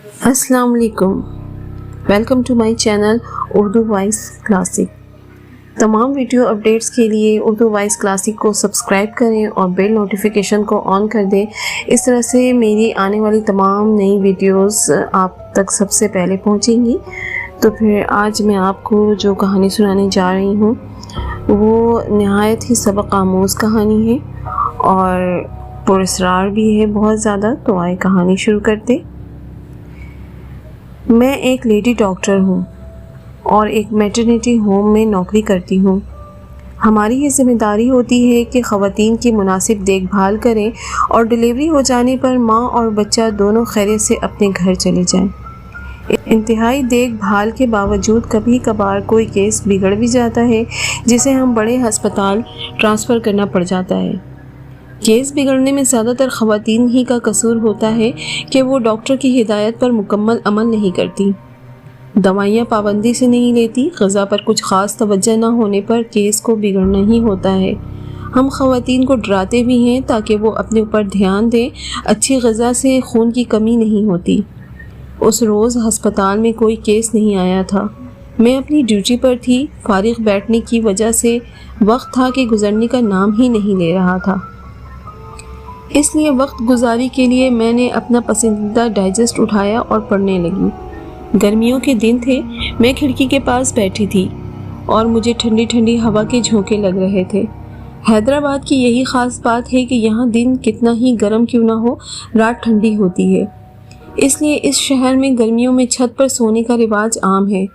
السلام علیکم، welcome to my channel Urdu voice classic. تمام ویڈیو اپڈیٹس کے لیے اردو وائس کلاسک کو سبسکرائب کریں اور بیل نوٹیفیکیشن کو آن کر دیں۔ اس طرح سے میری آنے والی تمام نئی ویڈیوز آپ تک سب سے پہلے پہنچیں گی۔ تو پھر آج میں آپ کو جو کہانی سنانے جا رہی ہوں وہ نہایت ہی سبق آموز کہانی ہے اور پراسرار بھی ہے بہت زیادہ۔ تو آئے کہانی شروع کرتے۔ میں ایک لیڈی ڈاکٹر ہوں اور ایک میٹرنیٹی ہوم میں نوکری کرتی ہوں۔ ہماری یہ ذمہ داری ہوتی ہے کہ خواتین کی مناسب دیکھ بھال کریں اور ڈلیوری ہو جانے پر ماں اور بچہ دونوں خیریت سے اپنے گھر چلے جائیں۔ انتہائی دیکھ بھال کے باوجود کبھی کبھار کوئی کیس بگڑ بھی جاتا ہے جسے ہم بڑے ہسپتال ٹرانسفر کرنا پڑ جاتا ہے۔ کیس بگڑنے میں زیادہ تر خواتین ہی کا قصور ہوتا ہے کہ وہ ڈاکٹر کی ہدایت پر مکمل عمل نہیں کرتی، دوائیاں پابندی سے نہیں لیتی، غذا پر کچھ خاص توجہ نہ ہونے پر کیس کو بگڑنا ہی ہوتا ہے۔ ہم خواتین کو ڈراتے بھی ہیں تاکہ وہ اپنے اوپر دھیان دیں۔ اچھی غذا سے خون کی کمی نہیں ہوتی۔ اس روز ہسپتال میں کوئی کیس نہیں آیا تھا۔ میں اپنی ڈیوٹی پر تھی۔ فارغ بیٹھنے کی وجہ سے وقت تھا کہ گزرنے کا نام ہی نہیں لے رہا تھا۔ اس لیے وقت گزاری کے لیے میں نے اپنا پسندیدہ ڈائجسٹ اٹھایا اور پڑھنے لگی۔ گرمیوں کے دن تھے، میں کھڑکی کے پاس بیٹھی تھی اور مجھے ٹھنڈی ٹھنڈی ہوا کے جھونکے لگ رہے تھے۔ حیدرآباد کی یہی خاص بات ہے کہ یہاں دن کتنا ہی گرم کیوں نہ ہو، رات ٹھنڈی ہوتی ہے۔ اس لیے اس شہر میں گرمیوں میں چھت پر سونے کا رواج عام ہے۔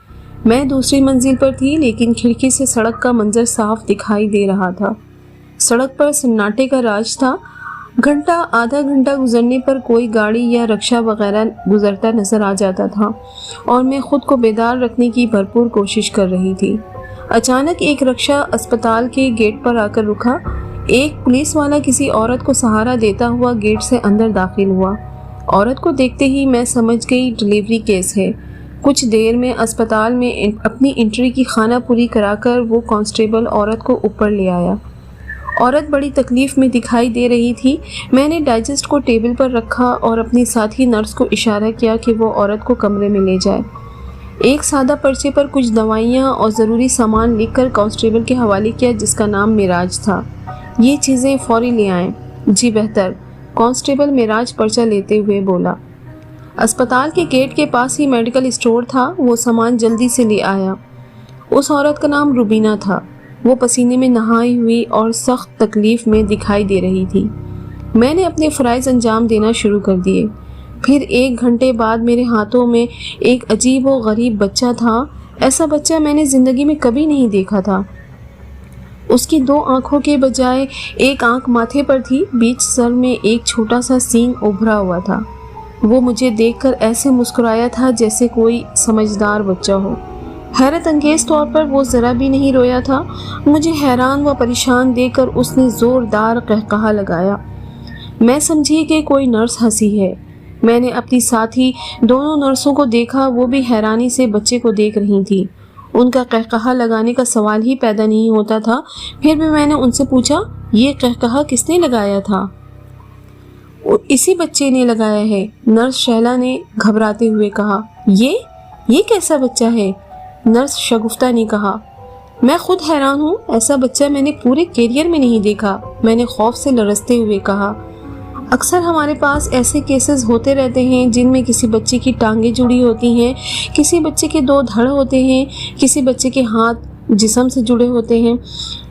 میں دوسری منزل پر تھی لیکن کھڑکی سے سڑک کا منظر صاف دکھائی دے رہا تھا۔ سڑک پر سناٹے کا راج تھا۔ گھنٹہ آدھا گھنٹہ گزرنے پر کوئی گاڑی یا رکشہ وغیرہ گزرتا نظر آ جاتا تھا اور میں خود کو بیدار رکھنے کی بھرپور کوشش کر رہی تھی۔ اچانک ایک رکشہ اسپتال کے گیٹ پر آ کر رکا۔ ایک پولیس والا کسی عورت کو سہارا دیتا ہوا گیٹ سے اندر داخل ہوا۔ عورت کو دیکھتے ہی میں سمجھ گئی ڈلیوری کیس ہے۔ کچھ دیر میں اسپتال میں اپنی انٹری کی خانہ پوری کرا کر وہ کانسٹیبل عورت کو اوپر لے آیا۔ عورت بڑی تکلیف میں دکھائی دے رہی تھی۔ میں نے ڈائجسٹ کو ٹیبل پر رکھا اور اپنی ساتھی نرس کو اشارہ کیا کہ وہ عورت کو کمرے میں لے جائے۔ ایک سادہ پرچے پر کچھ دوائیاں اور ضروری سامان لکھ کر کانسٹیبل کے حوالے کیا جس کا نام معراج تھا۔ یہ چیزیں فوری لے آئیں۔ جی بہتر، کانسٹیبل معراج پرچہ لیتے ہوئے بولا۔ اسپتال کے گیٹ کے پاس ہی میڈیکل اسٹور تھا، وہ سامان جلدی سے لے آیا۔ اس عورت کا نام روبینہ تھا۔ وہ پسینے میں نہائی ہوئی اور سخت تکلیف میں دکھائی دے رہی تھی۔ میں نے اپنے فرائض انجام دینا شروع کر دیے۔ پھر ایک گھنٹے بعد میرے ہاتھوں میں ایک عجیب و غریب بچہ تھا۔ ایسا بچہ میں نے زندگی میں کبھی نہیں دیکھا تھا۔ اس کی دو آنکھوں کے بجائے ایک آنکھ ماتھے پر تھی، بیچ سر میں ایک چھوٹا سا سینگ ابھرا ہوا تھا۔ وہ مجھے دیکھ کر ایسے مسکرایا تھا جیسے کوئی سمجھدار بچہ ہو۔ حیرت انگیز طور پر وہ ذرا بھی نہیں رویا تھا۔ مجھے حیران و پریشان دیکھ کر اس نے زوردار قہقہا لگایا۔ میں سمجھی کہ کوئی نرس ہنسی ہے۔ میں نے اپنی ساتھی دونوں نرسوں کو دیکھا، وہ بھی حیرانی سے بچے کو دیکھ رہی تھی۔ ان کا قہقہا لگانے کا سوال ہی پیدا نہیں ہوتا تھا۔ پھر بھی میں نے ان سے پوچھا، یہ قہقہا کس نے لگایا تھا؟ اسی بچے نے لگایا ہے، نرس شہلا نے گھبراتے ہوئے کہا۔ یہ کیسا بچہ ہے؟ نرس شگفتہ نے کہا۔ میں خود حیران ہوں، ایسا بچہ میں نے پورے کیریئر میں نہیں دیکھا، میں نے خوف سے لرزتے ہوئے کہا۔ اکثر ہمارے پاس ایسے کیسز ہوتے رہتے ہیں جن میں کسی بچے کی ٹانگیں جڑی ہوتی ہیں، کسی بچے کے دو دھڑ ہوتے ہیں، کسی بچے کے ہاتھ جسم سے جڑے ہوتے ہیں۔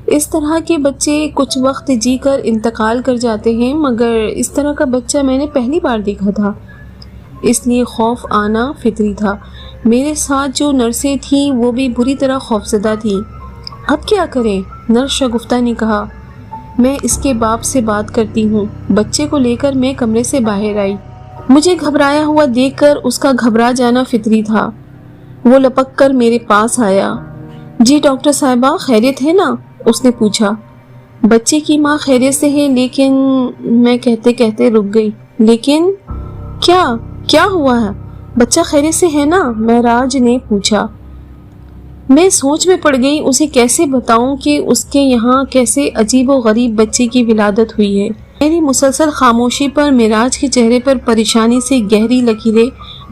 اس طرح کے بچے کچھ وقت جی کر انتقال کر جاتے ہیں، مگر اس طرح کا بچہ میں نے پہلی بار دیکھا تھا۔ اس لیے خوف آنا فطری تھا۔ میرے ساتھ جو نرسیں تھیں وہ بھی بری طرح خوفزدہ تھیں۔ اب کیا کریں؟ نرس شگفتہ نے کہا۔ میں اس کے باپ سے بات کرتی ہوں۔ بچے کو لے کر میں کمرے سے باہر آئی۔ مجھے گھبرایا ہوا دیکھ کر اس کا گھبرا جانا فطری تھا۔ وہ لپک کر میرے پاس آیا۔ جی ڈاکٹر صاحبہ، خیریت ہے نا؟ اس نے پوچھا۔ بچے کی ماں خیریت سے ہے لیکن میں کہتے کہتے رک گئی۔ لیکن کیا ہوا ہے؟ بچہ خیریت سے ہے نا؟ معراج نے پوچھا۔ میں سوچ میں پڑ گئی، اسے کیسے بتاؤں کہ اس کے یہاں کیسے عجیب و غریب بچے کی ولادت ہوئی ہے۔ میری مسلسل خاموشی پر معراج کے چہرے پر پریشانی سے گہری لکیریں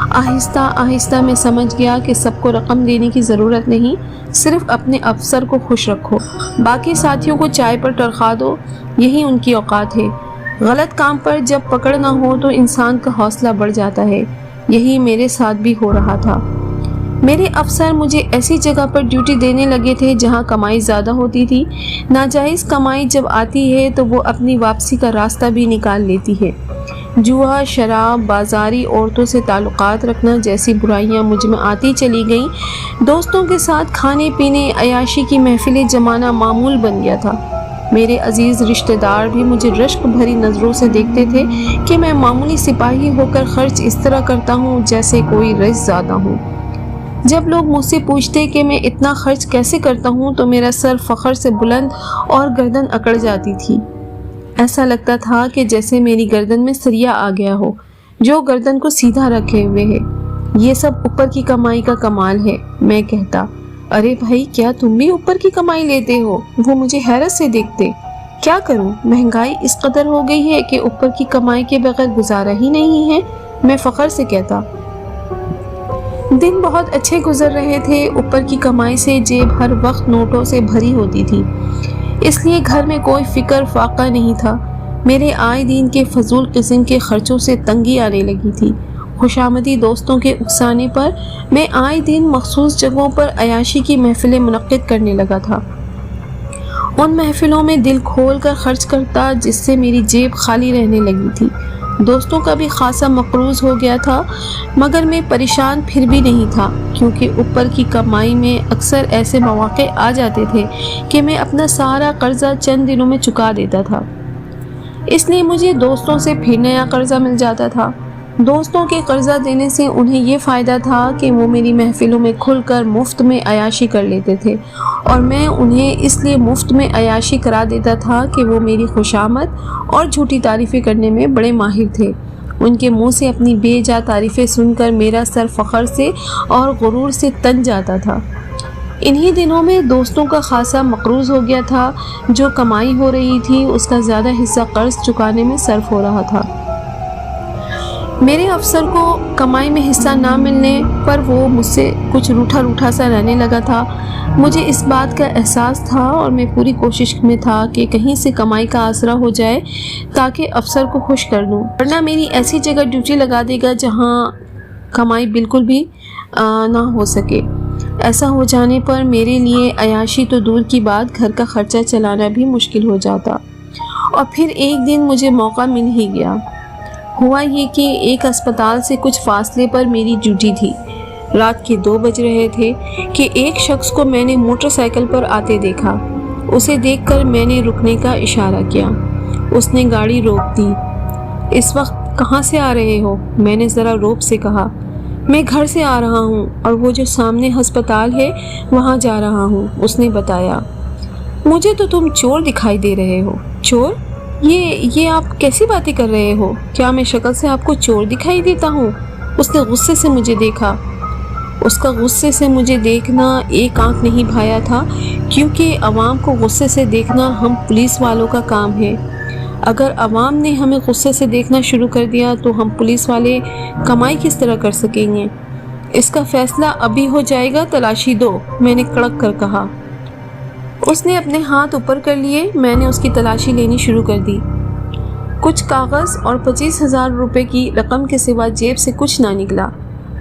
آہستہ آہستہ میں سمجھ گیا کہ سب کو رقم دینے کی ضرورت نہیں، صرف اپنے افسر کو خوش رکھو، باقی ساتھیوں کو چائے پر ٹرخا دو، یہی ان کی اوقات ہے۔ غلط کام پر جب پکڑ نہ ہو تو انسان کا حوصلہ بڑھ جاتا ہے، یہی میرے ساتھ بھی ہو رہا تھا۔ میرے افسر مجھے ایسی جگہ پر ڈیوٹی دینے لگے تھے جہاں کمائی زیادہ ہوتی تھی۔ ناجائز کمائی جب آتی ہے تو وہ اپنی واپسی کا راستہ بھی نکال لیتی ہے۔ جوا، شراب، بازاری عورتوں سے تعلقات رکھنا جیسی برائیاں مجھ میں آتی چلی گئیں۔ دوستوں کے ساتھ کھانے پینے، عیاشی کی محفلیں جمانا معمول بن گیا تھا۔ میرے عزیز رشتہ دار بھی مجھے رشک بھری نظروں سے دیکھتے تھے کہ میں معمولی سپاہی ہو کر خرچ اس طرح کرتا ہوں جیسے کوئی رئیس زادہ ہوں۔ جب لوگ مجھ سے پوچھتے کہ میں اتنا خرچ کیسے کرتا ہوں تو میرا سر فخر سے بلند اور گردن اکڑ جاتی تھی۔ ایسا لگتا تھا کہ جیسے میری گردن میں سریا آ گیا ہو جو گردن کو سیدھا رکھے ہوئے ہے۔ یہ سب اوپر کی کمائی کا کمال ہے، میں کہتا۔ ارے بھائی، کیا تم بھی اوپر کی کمائی لیتے ہو؟ وہ مجھے حیرت سے دیکھتے۔ کیا کروں، مہنگائی اس قدر ہو گئی ہے کہ اوپر کی کمائی کے بغیر گزارا ہی نہیں ہے، میں فخر سے کہتا۔ دن بہت اچھے گزر رہے تھے۔ اوپر کی کمائی سے جیب ہر وقت نوٹوں سے بھری ہوتی تھی، اس لیے گھر میں کوئی فکر فاقہ نہیں تھا۔ میرے آئے دن کے فضول قسم کے خرچوں سے تنگی آنے لگی تھی۔ خوشامدی دوستوں کے اکسانے پر میں آئے دن مخصوص جگہوں پر عیاشی کی محفلیں منعقد کرنے لگا تھا۔ ان محفلوں میں دل کھول کر خرچ کرتا جس سے میری جیب خالی رہنے لگی تھی۔ دوستوں کا بھی خاصا مقروض ہو گیا تھا، مگر میں پریشان پھر بھی نہیں تھا، کیونکہ اوپر کی کمائی میں اکثر ایسے مواقع آ جاتے تھے کہ میں اپنا سارا قرضہ چند دنوں میں چکا دیتا تھا۔ اس لیے مجھے دوستوں سے پھر نیا قرضہ مل جاتا تھا۔ دوستوں کے قرضہ دینے سے انہیں یہ فائدہ تھا کہ وہ میری محفلوں میں کھل کر مفت میں عیاشی کر لیتے تھے، اور میں انہیں اس لیے مفت میں عیاشی کرا دیتا تھا کہ وہ میری خوشامد اور جھوٹی تعریفیں کرنے میں بڑے ماہر تھے۔ ان کے منہ سے اپنی بے جا تعریفیں سن کر میرا سر فخر سے اور غرور سے تن جاتا تھا۔ انہی دنوں میں دوستوں کا خاصا مقروض ہو گیا تھا۔ جو کمائی ہو رہی تھی اس کا زیادہ حصہ قرض چکانے میں صرف ہو رہا تھا۔ میرے افسر کو کمائی میں حصہ نہ ملنے پر وہ مجھ سے کچھ روٹھا روٹھا سا رہنے لگا تھا۔ مجھے اس بات کا احساس تھا اور میں پوری کوشش میں تھا کہ کہیں سے کمائی کا آسرا ہو جائے تاکہ افسر کو خوش کر دوں، ورنہ میری ایسی جگہ ڈیوٹی لگا دے گا جہاں کمائی بالکل بھی نہ ہو سکے۔ ایسا ہو جانے پر میرے لیے عیاشی تو دور کی بات، گھر کا خرچہ چلانا بھی مشکل ہو جاتا۔ اور پھر ایک دن مجھے موقع مل ہی گیا۔ ہوا یہ کہ ایک اسپتال سے کچھ فاصلے پر میری ڈیوٹی تھی۔ رات کے 2 بج رہے تھے کہ ایک شخص کو میں نے موٹر سائیکل پر آتے دیکھا۔ اسے دیکھ کر میں نے رکنے کا اشارہ کیا۔ اس نے گاڑی روک دی۔ اس وقت کہاں سے آ رہے ہو؟ میں نے ذرا روب سے کہا۔ میں گھر سے آ رہا ہوں اور وہ جو سامنے ہسپتال ہے وہاں جا رہا ہوں، اس نے بتایا۔ مجھے تو تم چور دکھائی دے رہے ہو۔ چور؟ یہ آپ کیسی باتیں کر رہے ہو؟ کیا میں شکل سے آپ کو چور دکھائی دیتا ہوں؟ اس نے غصے سے مجھے دیکھا۔ اس کا غصے سے مجھے دیکھنا ایک آنکھ نہیں بھایا تھا، کیونکہ عوام کو غصے سے دیکھنا ہم پولیس والوں کا کام ہے۔ اگر عوام نے ہمیں غصے سے دیکھنا شروع کر دیا تو ہم پولیس والے کمائی کس طرح کر سکیں گے؟ اس کا فیصلہ ابھی ہو جائے گا، تلاشی دو، میں نے کڑک کر کہا۔ اس نے اپنے ہاتھ اوپر کر لیے۔ میں نے اس کی تلاشی لینی شروع کر دی۔ کچھ کاغذ اور 25,000 روپے کی رقم کے سوا جیب سے کچھ نہ نکلا۔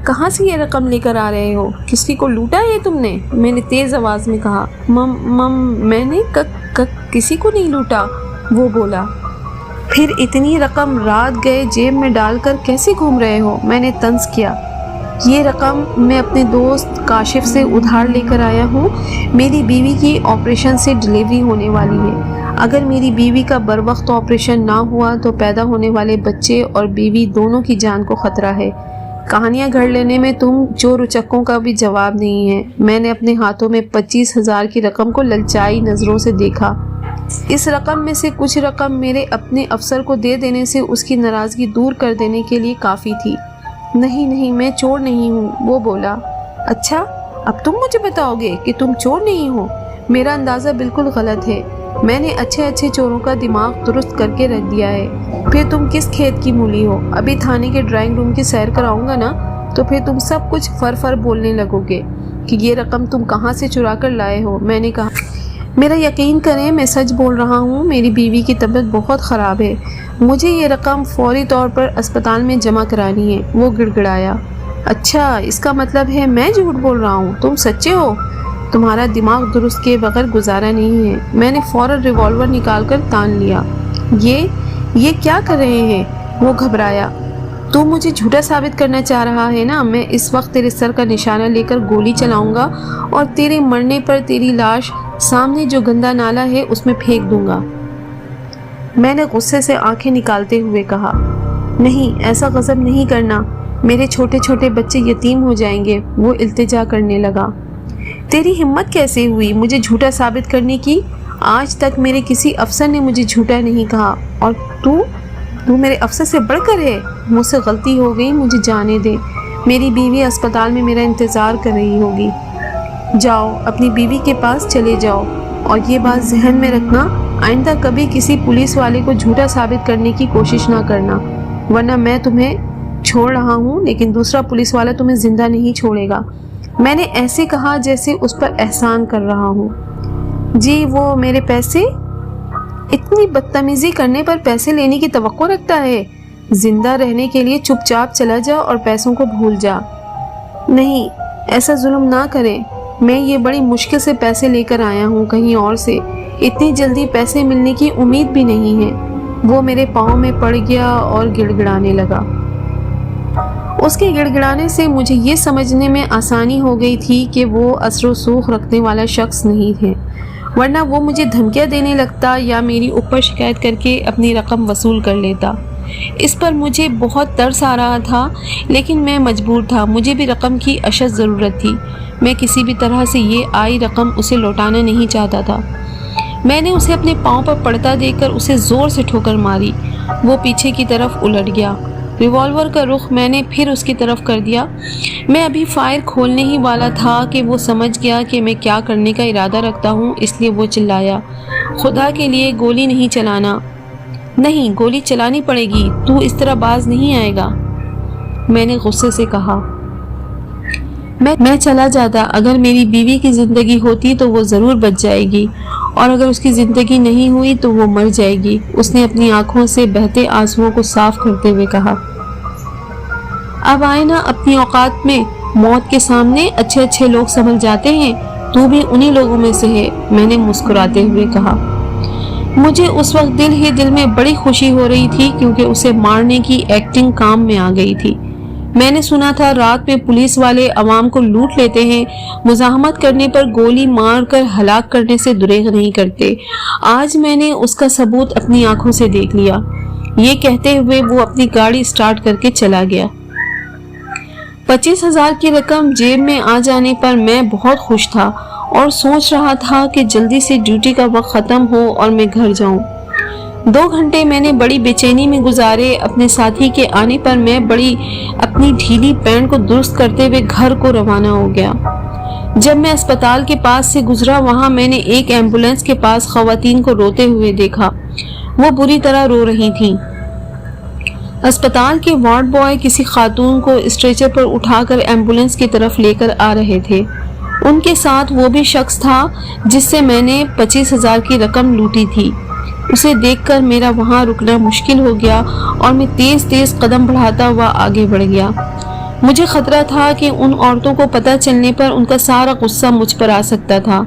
کہاں سے یہ رقم لے کر آ رہے ہو؟ کسی کو لوٹا ہے تم نے؟ میں نے تیز آواز میں کہا۔ میں نے کسی کو نہیں لوٹا، وہ بولا۔ پھر اتنی رقم رات گئے جیب میں ڈال کر کیسے گھوم رہے ہو؟ میں نے طنز کیا۔ یہ رقم میں اپنے دوست کاشف سے ادھار لے کر آیا ہوں۔ میری بیوی کی آپریشن سے ڈلیوری ہونے والی ہے۔ اگر میری بیوی کا بروقت آپریشن نہ ہوا تو پیدا ہونے والے بچے اور بیوی دونوں کی جان کو خطرہ ہے۔ کہانیاں گھڑ لینے میں تم چور اچکوں کا بھی جواب نہیں ہے۔ میں نے اپنے ہاتھوں میں 25,000 کی رقم کو للچائی نظروں سے دیکھا۔ اس رقم میں سے کچھ رقم میرے اپنے افسر کو دے دینے سے اس کی ناراضگی دور کر دینے کے لیے کافی تھی۔ نہیں، میں چور نہیں ہوں، وہ بولا۔ اچھا، اب تم مجھے بتاؤ گے کہ تم چور نہیں ہو؟ میرا اندازہ بالکل غلط ہے۔ میں نے اچھے چوروں کا دماغ درست کر کے رکھ دیا ہے۔ پھر تم کس کھیت کی مولی ہو؟ ابھی تھانے کے ڈرائنگ روم کی سیر کراؤں گا نا؟ تو پھر تم سب کچھ فر بولنے لگو گے کہ یہ رقم تم کہاں سے چرا کر لائے ہو۔ میں نے کہا میرا یقین کریں میں سچ بول رہا ہوں، میری بیوی کی طبیعت بہت خراب ہے، مجھے یہ رقم فوری طور پر اسپتال میں جمع کرانی ہے۔ وہ گڑ گڑایا۔ اچھا اس کا مطلب ہے میں جھوٹ بول رہا ہوں، تم سچے ہو؟ تمہارا دماغ درست کیے بغیر گزارا نہیں ہے۔ میں نے فوراً ریوالور نکال کر تان لیا۔ یہ کیا کر رہے ہیں؟ وہ گھبرایا۔ تو مجھے جھوٹا ثابت کرنا چاہ رہا ہے نا؟ میں اس وقت تیرے سر کا نشانہ لے کر گولی چلاؤں گا اور تیرے مرنے پر تیری لاش سامنے جو گندا نالا ہے اس میں پھینک دوں گا۔ میں نے غصے سے آنکھیں نکالتے ہوئے کہا نہیں، ایسا غضب نہیں کرنا، میرے چھوٹے چھوٹے بچے یتیم ہو جائیں گے۔ وہ التجا کرنے لگا۔ تیری ہمت کیسے ہوئی مجھے جھوٹا ثابت کرنے کی؟ آج تک میرے کسی افسر نے مجھے جھوٹا نہیں کہا، اور تو میرے افسر سے بڑھ کر ہے۔ مجھ سے غلطی ہو گئی، مجھے جانے دے، میری بیوی اسپتال میں میرا انتظار کر رہی ہوگی۔ جاؤ اپنی بیوی کے پاس چلے جاؤ، اور یہ بات ذہن میں رکھنا، آئندہ کبھی کسی پولیس والے کو جھوٹا ثابت کرنے کی کوشش نہ کرنا، ورنہ میں تمہیں چھوڑ رہا ہوں لیکن دوسرا پولیس والا تمہیں زندہ نہیں چھوڑے گا۔ میں نے ایسے کہا جیسے اس پر احسان کر رہا ہوں۔ جی وہ میرے پیسے؟ اتنی بدتمیزی کرنے پر پیسے لینے کی توقع رکھتا ہے؟ زندہ رہنے کے لیے چپ چاپ چلا جا اور پیسوں کو بھول جا۔ نہیں، ایسا ظلم نہ کریں، میں یہ بڑی مشکل سے پیسے لے کر آیا ہوں کہیں اور سے، اتنی جلدی پیسے ملنے کی امید بھی نہیں ہے۔ وہ میرے پاؤں میں پڑ گیا اور گڑ گڑانے لگا۔ اس کے گڑ گڑانے سے مجھے یہ سمجھنے میں آسانی ہو گئی تھی کہ وہ اثر و رسوخ رکھنے والا شخص نہیں ہے، ورنہ وہ مجھے دھمکیاں دینے لگتا یا میری اوپر شکایت کر کے اپنی رقم وصول کر لیتا۔ اس پر مجھے بہت ترس آ رہا تھا، لیکن میں مجبور تھا، مجھے بھی رقم کی اشد ضرورت تھی۔ میں کسی بھی طرح سے یہ آئی رقم اسے لوٹانا نہیں چاہتا تھا۔ میں نے اسے اپنے پاؤں پر پڑتا دیکھ کر اسے زور سے ٹھوکر ماری۔ وہ پیچھے کی طرف الٹ گیا۔ ریوالور کا رخ میں نے پھر اس کی طرف کر دیا۔ میں ابھی فائر کھولنے ہی والا تھا کہ وہ سمجھ گیا کہ میں کیا کرنے کا ارادہ رکھتا ہوں، اس لیے وہ چلایا، خدا کے لیے گولی نہیں چلانا۔ نہیں، گولی چلانی پڑے گی، تو اس طرح باز نہیں آئے گا۔ میں نے غصے سے کہا میں چلا جاتا، اگر میری بیوی کی زندگی ہوتی تو وہ ضرور بچ جائے گی، اور اگر اس کی زندگی نہیں ہوئی تو وہ مر جائے گی۔ اس نے اپنی آنکھوں سے بہتے آنسوؤں کو صاف کرتے ہوئے کہا اب آئے نا اپنی اوقات میں، موت کے سامنے اچھے اچھے لوگ سنبھل جاتے ہیں، تو بھی انہی لوگوں میں سے ہے۔ میں نے مسکراتے ہوئے کہا۔ مجھے اس وقت دل ہی دل میں بڑی خوشی ہو رہی تھی، کیونکہ اسے مارنے کی ایکٹنگ کام میں آ گئی تھی۔ میں نے سنا تھا رات میں پولیس والے عوام کو لوٹ لیتے ہیں، مزاحمت کرنے پر گولی مار کر ہلاک کرنے سے دریغ نہیں کرتے۔ آج میں نے اس کا ثبوت اپنی آنکھوں سے دیکھ لیا۔ یہ کہتے ہوئے وہ اپنی گاڑی سٹارٹ کر کے چلا گیا۔ 25,000 کی رقم جیب میں آ جانے پر میں بہت خوش تھا اور سوچ رہا تھا کہ جلدی سے ڈیوٹی کا وقت ختم ہو اور میں گھر جاؤں۔ 2 گھنٹے میں نے بڑی بے چینی میں گزارے۔ اپنے ساتھی کے آنے پر میں اپنی ڈھیلی پینٹ کو درست کرتے ہوئے گھر کو روانہ ہو گیا۔ جب میں اسپتال کے پاس سے گزرا، وہاں میں نے ایک ایمبولینس کے پاس خواتین کو روتے ہوئے دیکھا۔ وہ بری طرح رو رہی تھیں۔ اسپتال کے وارڈ بوائے کسی خاتون کو اسٹریچر پر اٹھا کر ایمبولینس کی طرف لے کر آ رہے تھے۔ ان کے ساتھ وہ بھی شخص تھا جس سے میں نے 25,000 کی رقم لوٹی تھی۔ اسے دیکھ کر میرا وہاں رکنا مشکل ہو گیا اور میں تیز تیز قدم بڑھاتا ہوا آگے بڑھ گیا۔ مجھے خطرہ تھا کہ ان عورتوں کو پتہ چلنے پر ان کا سارا غصہ مجھ پر آ سکتا تھا۔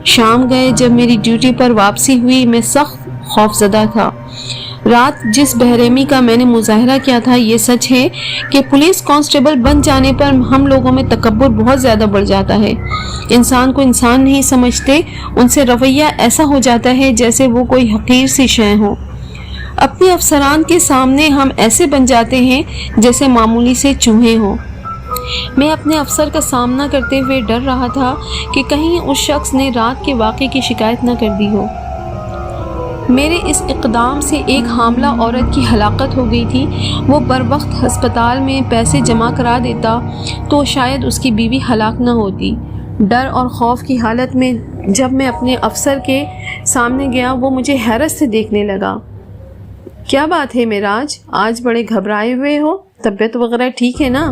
شام گئے، جب میری ڈیوٹی پر واپسی ہوئی، میں سخت خوفزدہ تھا۔ رات جس بہرحمی کا میں نے مظاہرہ کیا تھا، یہ سچ ہے کہ پولیس کانسٹیبل بن جانے پر ہم لوگوں میں تکبر بہت زیادہ بڑھ جاتا ہے۔ انسان کو انسان نہیں سمجھتے، ان سے رویہ ایسا ہو جاتا ہے جیسے وہ کوئی حقیر سی شے ہو۔ اپنے افسران کے سامنے ہم ایسے بن جاتے ہیں جیسے معمولی سے چوہے ہوں۔ میں اپنے افسر کا سامنا کرتے ہوئے ڈر رہا تھا کہ کہیں اس شخص نے رات کے واقعے کی شکایت نہ کر دی ہو۔ میرے اس اقدام سے ایک حاملہ عورت کی ہلاکت ہو گئی تھی۔ وہ بروقت ہسپتال میں پیسے جمع کرا دیتا تو شاید اس کی بیوی ہلاک نہ ہوتی۔ ڈر اور خوف کی حالت میں جب میں اپنے افسر کے سامنے گیا، وہ مجھے حیرت سے دیکھنے لگا۔ کیا بات ہے معراج، آج بڑے گھبرائے ہوئے ہو؟ طبیعت وغیرہ ٹھیک ہے نا؟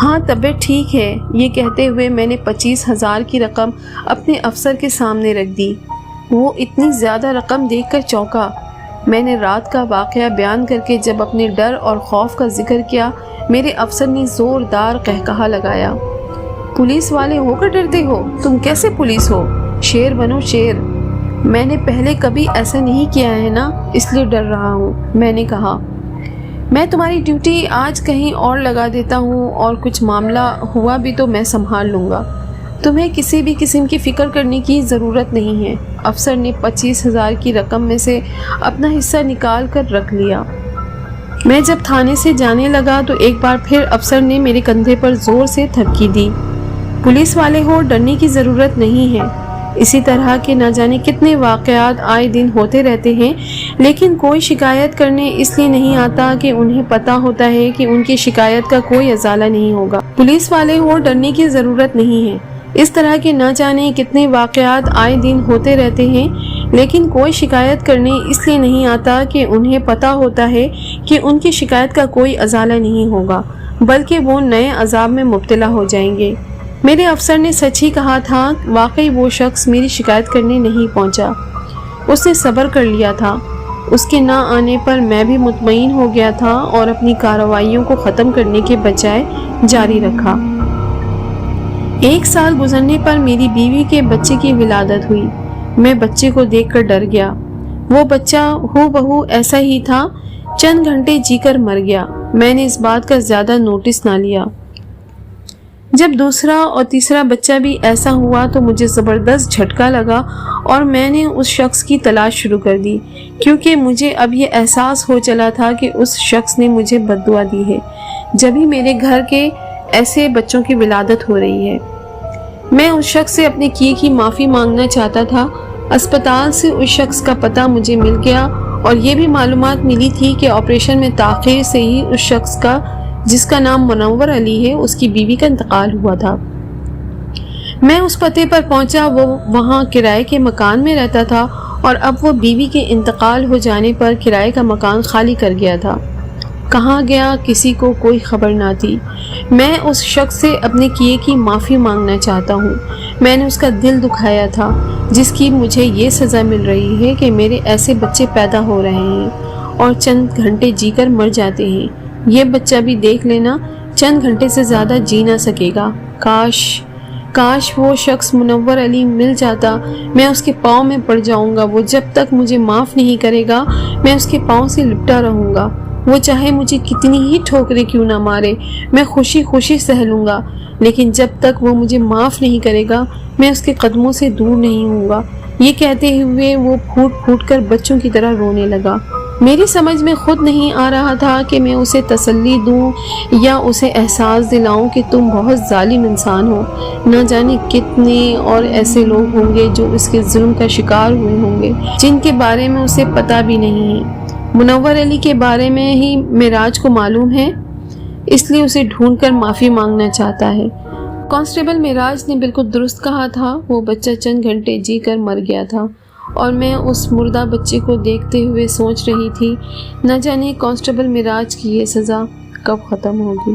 ہاں طبیعت ٹھیک ہے، یہ کہتے ہوئے میں نے 25,000 کی رقم اپنے افسر کے سامنے رکھ دی۔ وہ اتنی زیادہ رقم دیکھ کر چونکا۔ میں نے رات کا واقعہ بیان کر کے جب اپنے ڈر اور خوف کا ذکر کیا، میرے افسر نے زوردار قہقہا لگایا۔ پولیس والے ہو کر ڈرتے ہو؟ تم کیسے پولیس ہو؟ شیر بنو شیر۔ میں نے پہلے کبھی ایسا نہیں کیا ہے نا، اس لیے ڈر رہا ہوں، میں نے کہا۔ میں تمہاری ڈیوٹی آج کہیں اور لگا دیتا ہوں، اور کچھ معاملہ ہوا بھی تو میں سنبھال لوں گا۔ تمہیں کسی بھی قسم کی فکر کرنے کی ضرورت نہیں ہے۔ افسر نے 25,000 کی رقم میں سے اپنا حصہ نکال کر رکھ لیا۔ میں جب تھانے سے جانے لگا تو ایک بار پھر افسر نے میرے کندھے پر زور سے تھپکی دی۔ پولیس والے ہو، ڈرنے کی ضرورت نہیں ہے۔ اسی طرح کے نہ جانے کتنے واقعات آئے دن ہوتے رہتے ہیں، لیکن کوئی شکایت کرنے اس لیے نہیں آتا کہ انہیں پتہ ہوتا ہے کہ ان کی شکایت کا کوئی ازالہ نہیں ہوگا۔ پولیس والے ہو، ڈرنے کی ضرورت نہیں ہے۔ اس طرح کے نہ جانے کتنے واقعات آئے دن ہوتے رہتے ہیں، لیکن کوئی شکایت کرنے اس لیے نہیں آتا کہ انہیں پتہ ہوتا ہے کہ ان کی شکایت کا کوئی ازالہ نہیں ہوگا، بلکہ وہ نئے عذاب میں مبتلا ہو جائیں گے۔ میرے افسر نے سچ ہی کہا تھا، واقعی وہ شخص میری شکایت کرنے نہیں پہنچا، اس نے صبر کر لیا تھا۔ اس کے نہ آنے پر میں بھی مطمئن ہو گیا تھا اور اپنی کارروائیوں کو ختم کرنے کے بجائے جاری رکھا۔ 1 سال گزرنے پر میری بیوی کے بچے کی ولادت ہوئی۔ میں بچے کو دیکھ کر ڈر گیا۔ وہ بچہ ہو بہو ایسا ہی تھا، چند گھنٹے جی کر مر گیا۔ میں نے اس بات کا زیادہ نوٹس نہ لیا۔ جب دوسرا اور تیسرا بچہ بھی ایسا ہوا تو مجھے زبردست جھٹکا لگا اور میں نے اس شخص کی تلاش شروع کر دی، کیونکہ مجھے اب یہ احساس ہو چلا تھا کہ اس شخص نے مجھے بد دعا دی ہے، جبھی میرے گھر کے ایسے بچوں کی ولادت ہو رہی ہے۔ میں اس شخص سے اپنے کیے کی معافی مانگنا چاہتا تھا۔ اسپتال سے اس شخص کا پتہ مجھے مل گیا اور یہ بھی معلومات ملی تھی کہ آپریشن میں تاخیر سے ہی اس شخص کا، جس کا نام منور علی ہے، اس کی بیوی کا انتقال ہوا تھا۔ میں اس پتے پر پہنچا، وہ وہاں کرائے کے مکان میں رہتا تھا اور اب وہ بیوی کے انتقال ہو جانے پر کرائے کا مکان خالی کر گیا تھا۔ کہاں گیا کسی کو کوئی خبر نہ تھی۔ میں اس شخص سے اپنے کیے کی معافی مانگنا چاہتا ہوں۔ میں نے اس کا دل دکھایا تھا، جس کی مجھے یہ سزا مل رہی ہے کہ میرے ایسے بچے پیدا ہو رہے ہیں اور چند گھنٹے جی کر مر جاتے ہیں۔ یہ بچہ بھی دیکھ لینا، چند گھنٹے سے زیادہ جی نہ سکے گا۔ کاش وہ شخص منور علی مل جاتا، میں اس کے پاؤں میں پڑ جاؤں گا۔ وہ جب تک مجھے معاف نہیں کرے گا، میں اس کے پاؤں سے لپٹا رہوں گا۔ وہ چاہے مجھے کتنی ہی ٹھوکریں کیوں نہ مارے، میں خوشی خوشی سہ لوں گا، لیکن جب تک وہ مجھے معاف نہیں کرے گا، میں اس کے قدموں سے دور نہیں ہوں گا۔ یہ کہتے ہوئے وہ پھوٹ پھوٹ کر بچوں کی طرح رونے لگا۔ میری سمجھ میں خود نہیں آ رہا تھا کہ میں اسے تسلی دوں یا اسے احساس دلاؤں کہ تم بہت ظالم انسان ہو۔ نہ جانے کتنے اور ایسے لوگ ہوں گے جو اس کے ظلم کا شکار ہوئے ہوں گے، جن کے بارے میں اسے پتہ بھی نہیں ہے۔ منور علی کے بارے میں ہی معراج کو معلوم ہے، اس لیے اسے ڈھونڈ کر معافی مانگنا چاہتا ہے۔ کانسٹیبل معراج نے بالکل درست کہا تھا، وہ بچہ چند گھنٹے جی کر مر گیا تھا اور میں اس مردہ بچے کو دیکھتے ہوئے سوچ رہی تھی، نہ جانے کانسٹیبل معراج کی یہ سزا کب ختم ہوگی۔